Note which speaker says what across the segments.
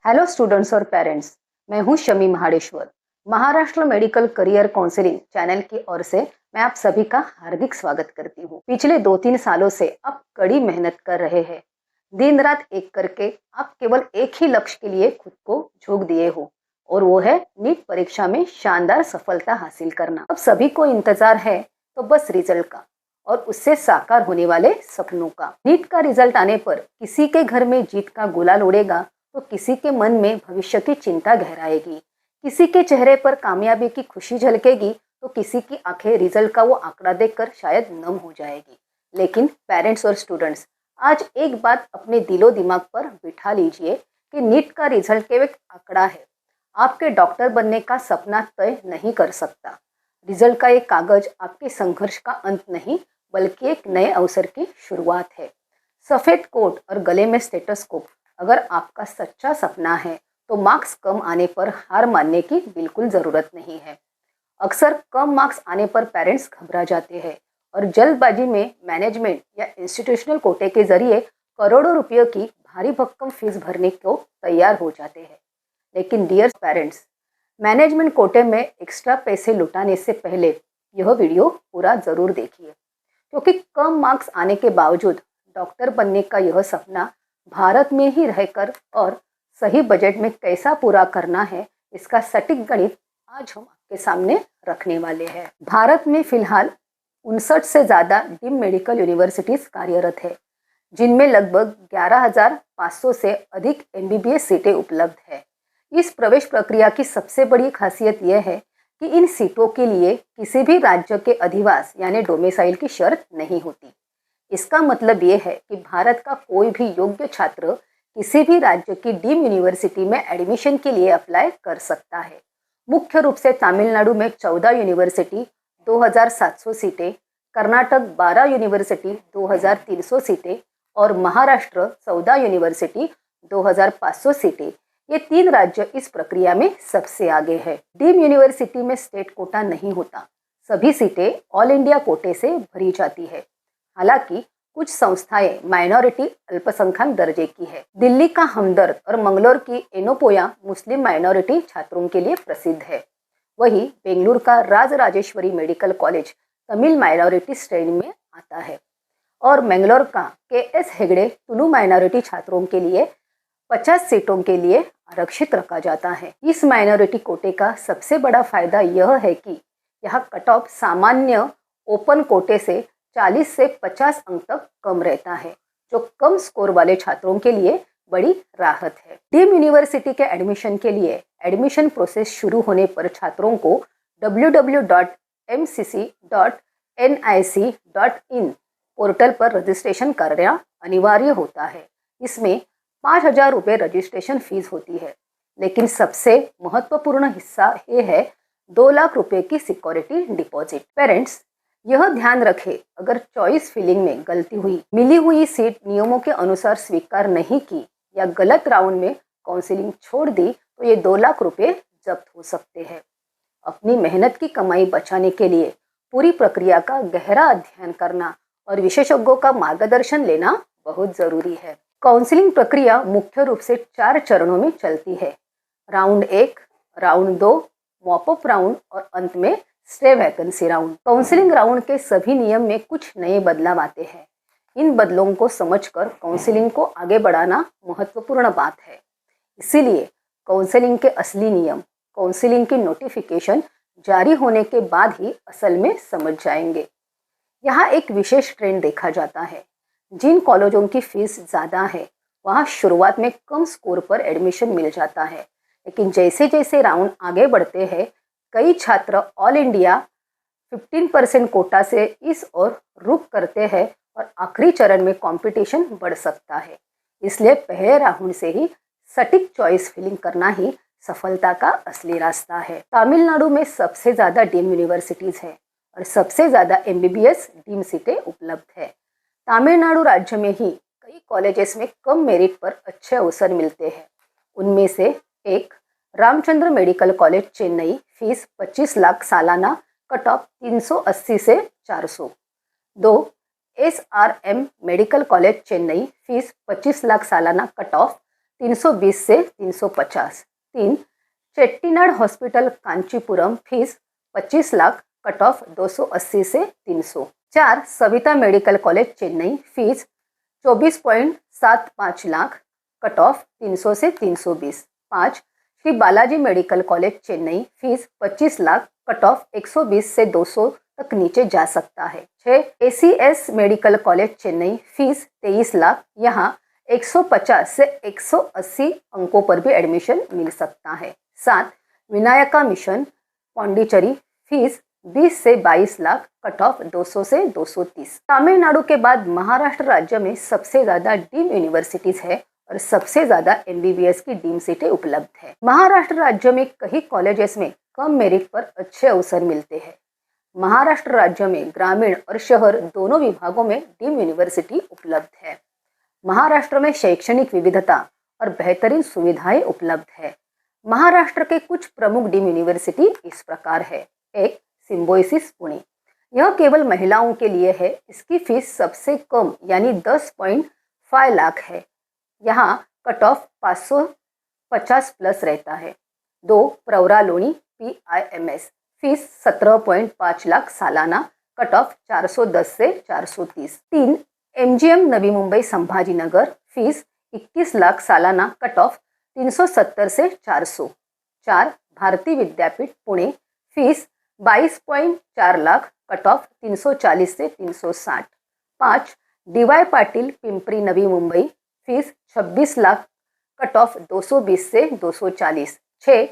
Speaker 1: Hello students और parents, मैं हूं Shami Mahadeshwar. Maharashtra medical career counselling channel की ओर से मैं आप सभी का हार्दिक स्वागत करती हूं। पिछले 2-3 सालों से आप कड़ी मेहनत कर रहे हैं। दिन रात एक करके आप केवल एक ही लक्ष्य के लिए खुद को झोंक दिए हो और वो है नीट परीक्षा में शानदार सफलता हासिल करना। अब सभी को इंतजार है तो बस रिजल्ट का और उससे साकार होने वाले सपनों का। नीट का रिजल्ट आने पर किसी के घर में जीत का गुलाल उड़ेगा तो किसी के मन में भविष्य की चिंता गहराएगी, किसी के चेहरे पर कामयाबी की खुशी झलकेगी तो किसी की आंखें रिजल्ट का वो आंकड़ा देखकर शायद नम हो जाएगी। लेकिन पेरेंट्स और स्टूडेंट्स, आज एक बात अपने दिलो दिमाग पर बिठा लीजिए कि नीट का रिजल्ट केवल एक आंकड़ा है, आपके डॉक्टर बनने का सपना तय नहीं कर सकता। रिजल्ट का एक कागज आपके संघर्ष का अंत नहीं बल्कि एक नए अवसर की शुरुआत है। सफेद कोट और गले में स्टेथोस्कोप अगर आपका सच्चा सपना है तो मार्क्स कम आने पर हार मानने की बिल्कुल ज़रूरत नहीं है। अक्सर कम मार्क्स आने पर पेरेंट्स घबरा जाते हैं और जल्दबाजी में मैनेजमेंट या इंस्टीट्यूशनल कोटे के जरिए करोड़ों रुपयों की भारी भरकम फीस भरने को तैयार हो जाते हैं। लेकिन डियर पेरेंट्स, मैनेजमेंट कोटे में एक्स्ट्रा पैसे लुटाने से पहले यह वीडियो पूरा ज़रूर देखिए, क्योंकि कम मार्क्स आने के बावजूद डॉक्टर बनने का यह सपना भारत में ही रहकर और सही बजट में कैसा पूरा करना है, इसका सटीक गणित आज हम आपके सामने रखने वाले हैं। भारत में फिलहाल 59 से ज़्यादा डीम्ड मेडिकल यूनिवर्सिटीज कार्यरत है, जिनमें लगभग 11,500 से अधिक MBBS सीटें उपलब्ध है। इस प्रवेश प्रक्रिया की सबसे बड़ी खासियत यह है कि इन सीटों के लिए किसी भी राज्य के अधिवास यानी डोमिसाइल की शर्त नहीं होती। इसका मतलब ये है कि भारत का कोई भी योग्य छात्र किसी भी राज्य की डीम्ड यूनिवर्सिटी में एडमिशन के लिए अप्लाई कर सकता है। मुख्य रूप से तमिलनाडु में 14 यूनिवर्सिटी 2,700 सीटें, कर्नाटक 12 यूनिवर्सिटी 2,300 सीटें और महाराष्ट्र 14 यूनिवर्सिटी 2,500 सीटें। ये 3 राज्य इस प्रक्रिया में सबसे आगे है। डीम्ड यूनिवर्सिटी में स्टेट कोटा नहीं होता, सभी सीटें ऑल इंडिया कोटे से भरी जाती है। हालांकि कुछ संस्थाएं माइनॉरिटी अल्पसंख्यक दर्जे की है। दिल्ली का हमदर्द और मंगलोर की एनोपोया मुस्लिम माइनॉरिटी छात्रों के लिए प्रसिद्ध है। वहीं बेंगलुरु का Rajarajeshwari medical college Tamil minority श्रेणी में आता है और मैंगलोर का KS हेगड़े तुलु माइनॉरिटी छात्रों के लिए 50 सीटों के लिए आरक्षित रखा जाता है। इस माइनॉरिटी कोटे का सबसे बड़ा फायदा यह है कि यह कट ऑफ सामान्य ओपन कोटे से 40 से 50 अंक तक कम रहता है, जो कम स्कोर वाले छात्रों के लिए बड़ी राहत है। डीम्ड यूनिवर्सिटी के एडमिशन के लिए एडमिशन प्रोसेस शुरू होने पर छात्रों को www.mcc.nic.in पोर्टल पर रजिस्ट्रेशन करना अनिवार्य होता है। इसमें 5,000 रुपये रजिस्ट्रेशन फीस होती है, लेकिन सबसे महत्वपूर्ण हिस्सा ये है 2 लाख रुपए की सिक्योरिटी डिपॉजिट। पेरेंट्स, यह ध्यान रखें, अगर चॉइस फिलिंग में गलती हुई, मिली हुई सीट नियमों के अनुसार स्वीकार नहीं की या गलत राउंड में काउंसलिंग छोड़ दी तो ये 2 लाख रुपए जब्त हो सकते हैं। अपनी मेहनत की कमाई बचाने के लिए पूरी प्रक्रिया का गहरा अध्ययन करना और विशेषज्ञों का मार्गदर्शन लेना बहुत जरूरी है। काउंसलिंग प्रक्रिया मुख्य रूप से 4 चरणों में चलती है। राउंड 1, राउंड 2, मॉपअप राउंड और अंत में stay vacancy round. Counselling round के सभी नियम में कुछ नए बदलाव आते हैं। इन बदलावों को समझकर काउंसलिंग को आगे बढ़ाना महत्वपूर्ण बात है। इसीलिए काउंसलिंग के असली नियम काउंसलिंग की नोटिफिकेशन जारी होने के बाद ही असल में समझ जाएंगे। यहाँ एक विशेष ट्रेंड देखा जाता है। जिन कॉलेजों की फीस ज़्यादा है वहाँ शुरुआत में कम स्कोर पर एडमिशन मिल जाता है, लेकिन जैसे जैसे राउंड आगे बढ़ते हैं कई छात्र ऑल इंडिया 15% कोटा से इस ओर रुख करते हैं और आखिरी चरण में कंपटीशन बढ़ सकता है। इसलिए पहले राउंड से ही सटीक चॉइस फिलिंग करना ही सफलता का असली रास्ता है। तमिलनाडु में सबसे ज़्यादा डीम्ड यूनिवर्सिटीज़ है और सबसे ज़्यादा MBBS डीम्ड सीटें उपलब्ध है। तमिलनाडु राज्य में ही कई कॉलेजेस में कम मेरिट पर अच्छे अवसर मिलते हैं। उनमें से एक Ramchandra medical college Chennai, fees 25 lakh सालाना, कट ऑफ 380 से 400। 2 SRM medical college Chennai, fees 25 lakh सालाना, कट ऑफ 320 से 350। 3 Chettinad hospital Kanchipuram, fees 25 lakh, cut of 280 से 300। 4 Savita medical college Chennai, fees 24.75 lakh, cut of 300 से 320। 5 Shri Balaji medical college Chennai, fees 25 lakh, cut of 120 से 200 तक नीचे जा सकता है। 6 ACS medical college Chennai, fees 23 lakh, यहाँ 150 से 180 अंकों पर भी एडमिशन मिल सकता है। 7 विनायका मिशन पौंडीचेरी, फीस 20 से 22 लाख, कट ऑफ 200 से 230। तमिलनाडु के बाद महाराष्ट्र राज्य में सबसे ज्यादा डीम यूनिवर्सिटीज है और सबसे ज्यादा MBBS की डीम सीटें उपलब्ध है। महाराष्ट्र राज्य में कई कॉलेजेस में कम मेरिट पर अच्छे अवसर मिलते हैं। महाराष्ट्र राज्य में ग्रामीण और शहर दोनों विभागों में डीम यूनिवर्सिटी उपलब्ध है। महाराष्ट्र में शैक्षणिक विविधता और बेहतरीन सुविधाएं उपलब्ध है। महाराष्ट्र के कुछ प्रमुख डीम यूनिवर्सिटी इस प्रकार है। 1 सिम्बोयसिस पुणे, यह केवल महिलाओं के लिए है। इसकी फीस सबसे कम यानी 10.5 लाख है। यहाँ कट ऑफ 550 प्लस रहता है। 2 प्रवरा लोनी PIMS, फीस 17.5 लाख सालाना, कट ऑफ 410 से 430। 3 MGM नवी मुंबई संभाजीनगर, फीस 21 लाख सालाना, कट ऑफ 370 से 400। 4 Bharati Vidyapeeth Pune, fees 22.4 lakh, cut off 340 से 360। 5 DY Patil Pimpri Navi Mumbai, fees 26 lakh, cut off 220 से 240। 6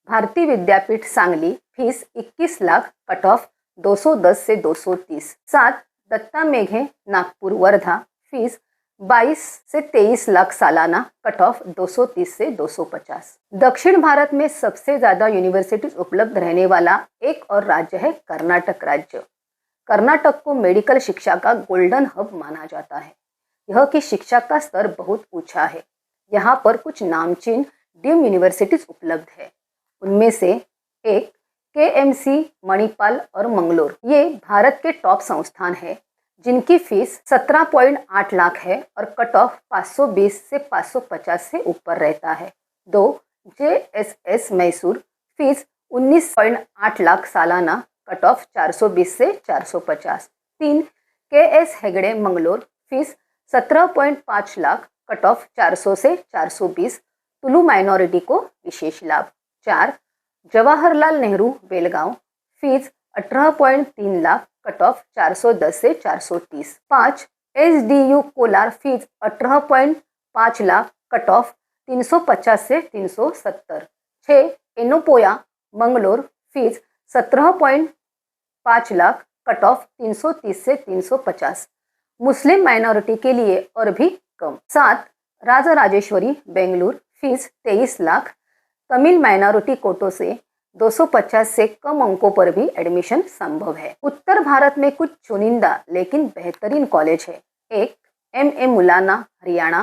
Speaker 1: Bharati Vidyapeeth Sangli, fees 21 lakh, cut off 210 से 230। 7 दत्ता मेघे नागपुर वर्धा, फीस 22 से 23 लाख सालाना, कट ऑफ 230 से 250। दक्षिण भारत में सबसे ज्यादा यूनिवर्सिटीज उपलब्ध रहने वाला एक और राज्य है कर्नाटक राज्य। कर्नाटक को मेडिकल शिक्षा का गोल्डन हब माना जाता है। यह की शिक्षा का स्तर बहुत ऊंचा है। यहाँ पर कुछ नामचीन डीम यूनिवर्सिटीज उपलब्ध है। उनमें से 1 KMC मणिपाल और मंगलोर, ये भारत के टॉप संस्थान है जिनकी फीस 17.8 लाख है और कट ऑफ 520 से 550 से ऊपर रहता है। 2 JSS मैसूर, फीस 19.8 लाख सालाना, कट ऑफ 420 से 450। 3 KS Hegde Mangalore, fees 17.5 lakh, cut off 400 से 420। तुलु माइनॉरिटी को विशेष लाभ। 4 Jawaharlal Nehru Belgaum, fees 18.3 lakh, cut off 410 से 430। 5 SDU Kolar, fees 18.5 lakh, cut off 350 से 370। 6 Yenepoya Mangalore, fees 17.5 lakh, cut off 330 से 350। मुस्लिम माइनॉरिटी के लिए और भी कम। 7 राजा राजेश्वरी बेंगलुरु, फीस 23 लाख, तमिल माइनॉरिटी कोटों से 250 से कम अंकों पर भी एडमिशन संभव है। उत्तर भारत में कुछ चुनिंदा लेकिन बेहतरीन कॉलेज है। 1 MA Mullana Haryana,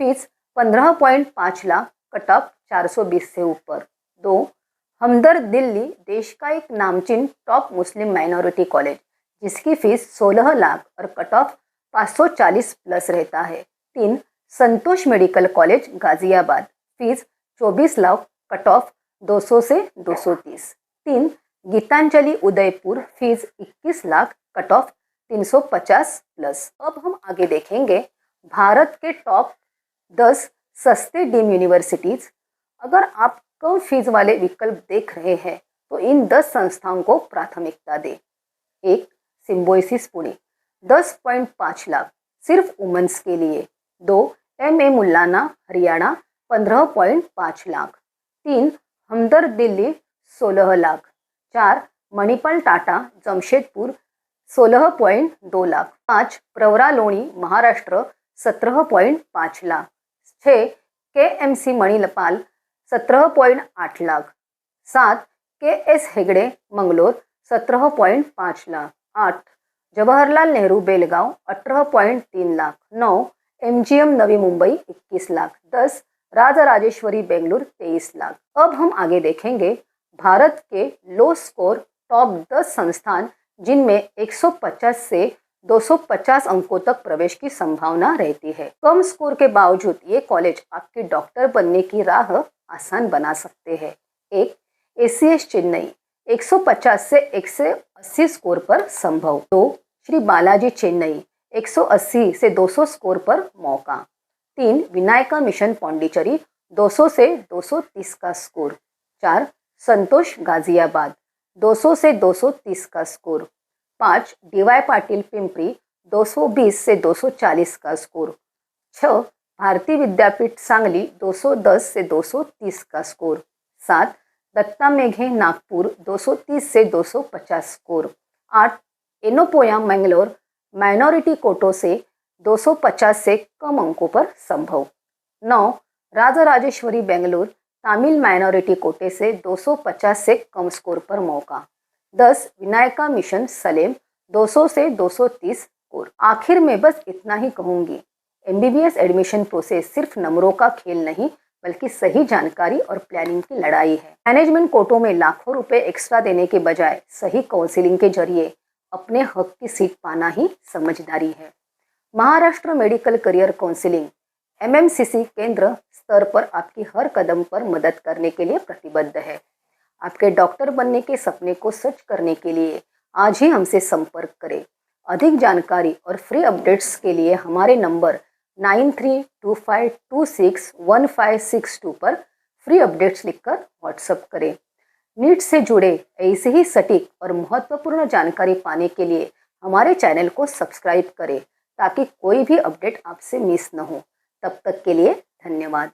Speaker 1: fees 15.5 lakh, cut off 420 से ऊपर। 2 हमदर्द दिल्ली, देश का एक नामचीन टॉप मुस्लिम माइनॉरिटी कॉलेज जिसकी फीस 16 लाख और कट ऑफ 540 प्लस रहता है। 3 Santosh medical college Ghaziabad, fees 24 lakh, cut off 200 से 230। 3 Geetanjali Udaipur, fees 21 lakh, cut off 350 plus. अब हम आगे देखेंगे भारत के टॉप 10 सस्ते डीम यूनिवर्सिटीज। अगर आप कम फीस वाले विकल्प देख रहे हैं तो इन 10 संस्थाओं को प्राथमिकता दें। 1 सिम्बोयसिस पुणे, 10.5 लाख सिर्फ वुमेन्स के लिए। 2 MA मुलाना हरियाणा, 15.5 लाख। 3 हमदर्द दिल्ली, 16 लाख। 4 मणिपाल टाटा जमशेदपुर, 16.2 लाख। 5 प्रवरा लोणी Maharashtra, 17.5 lakh. 6 KMC Manipal, 17.8 lakh. 7 KS Hegde Mangalore, 17.5 lakh. 8 Jawaharlal Nehru Belgaum, 18.3 lakh. 9 MGM Navi Mumbai, 21 lakh. 10 राजा राजेश्वरी बेंगलुरु, 23 लाख। अब हम आगे देखेंगे भारत के लो स्कोर टॉप 10 संस्थान जिनमें 150 से 250 अंकों तक प्रवेश की संभावना रहती है। कम स्कोर के बावजूद ये कॉलेज आपकी डॉक्टर बनने की राह आसान बना सकते हैं। एक, एसीएस चेन्नई 150 से 180 स्कोर पर संभव। 2, श्री बालाजी चेन्नई 180 से 200 स्कोर पर मौका। 3, विनायका मिशन पौंडीचेरी 200 से 230 का स्कोर। 4, संतोष गाजियाबाद 200 से 230 का स्कोर। 5, डीवाई पाटिल पिंपरी 220 से 240 का स्कोर। 6, भारती विद्यापीठ सांगली 210 से 230 का स्कोर। 7, दत्ता मेघे नागपुर 230 से 250 स्कोर। 8, एनोपोया मैंगलोर माइनॉरिटी कोटों से 250 से कम अंकों पर संभव। 9, राजराजेश्वरी बेंगलुरु तमिल माइनॉरिटी कोटे से 250 से कम स्कोर पर मौका। 10, विनायका मिशन सलेम 200 से 230 स्कोर। आखिर में बस इतना ही कहूँगी, एमबीबीएस एडमिशन प्रोसेस सिर्फ नंबरों का खेल नहीं बल्कि सही जानकारी और प्लानिंग की लड़ाई है। मैनेजमेंट कोटों में लाखों रुपए एक्स्ट्रा देने के बजाय सही काउंसलिंग के जरिए अपने हक की सीट पाना ही समझदारी है। महाराष्ट्र मेडिकल करियर काउंसलिंग एमएमसीसी केंद्र स्तर पर आपकी हर कदम पर मदद करने के लिए प्रतिबद्ध है। आपके डॉक्टर बनने के सपने को सच करने के लिए आज ही हमसे संपर्क करें। अधिक जानकारी और फ्री अपडेट्स के लिए हमारे नंबर 9325261562 पर फ्री अपडेट्स लिखकर व्हाट्सएप करें। नीट से जुड़े ऐसे ही सटीक और महत्वपूर्ण जानकारी पाने के लिए हमारे चैनल को सब्सक्राइब करें ताकि कोई भी अपडेट आपसे मिस न हो। तब तक के लिए धन्यवाद।